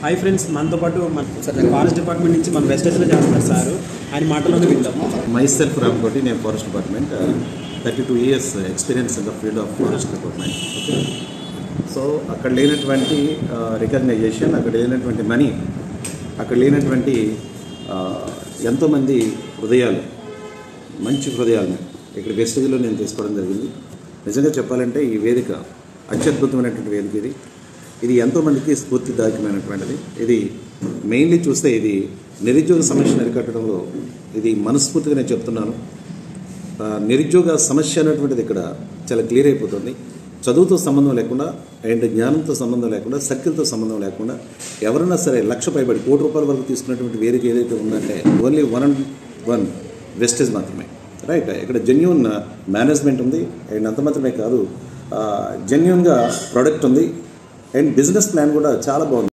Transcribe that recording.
Hi friends, మనతో పాటు మన ఫారెస్ట్ డిపార్ట్మెంట్ నుంచి మన వెస్టేజ్లో చేస్తున్నారు సార్. ఆయన మాటలోనే విందాం. మైసెల్ఫ్ రామ్కోటి, నేను forest department 32 years experience in the field of forest department. Okay, so అక్కడ లేనటువంటి రికగ్నైజేషన్, అక్కడ లేనటువంటి మనీ, అక్కడ లేనటువంటి ఎంతోమంది హృదయాలు, మంచి హృదయాలను ఇక్కడ వెస్టేజ్లో నేను తీసుకోవడం జరిగింది. నిజంగా చెప్పాలంటే ఈ వేదిక అత్యద్భుతమైనటువంటి వేదిక. ఇది ఎంతోమందికి స్ఫూర్తిదాయకమైనటువంటిది. ఇది మెయిన్లీ చూస్తే ఇది నిరుద్యోగ సమస్యను అరికట్టడంలో ఇది మనస్ఫూర్తిగా నేను చెప్తున్నాను. నిరుద్యోగ సమస్య అనేటువంటిది ఇక్కడ చాలా క్లియర్ అయిపోతుంది. చదువుతో సంబంధం లేకుండా అండ్ జ్ఞానంతో సంబంధం లేకుండా, సర్కిల్తో సంబంధం లేకుండా ఎవరైనా సరే లక్ష పైబడి కోటి రూపాయల వరకు తీసుకున్నటువంటి వేదిక ఏదైతే ఉందంటే ఓన్లీ 1 వెస్టేజ్ మాత్రమే. రైట్, ఇక్కడ జెన్యూన్ మేనేజ్మెంట్ ఉంది అండ్ అంత మాత్రమే కాదు, జెన్యూన్గా ప్రోడక్ట్ ఉంది అండ్ బిజినెస్ ప్లాన్ కూడా చాలా బాగుంది.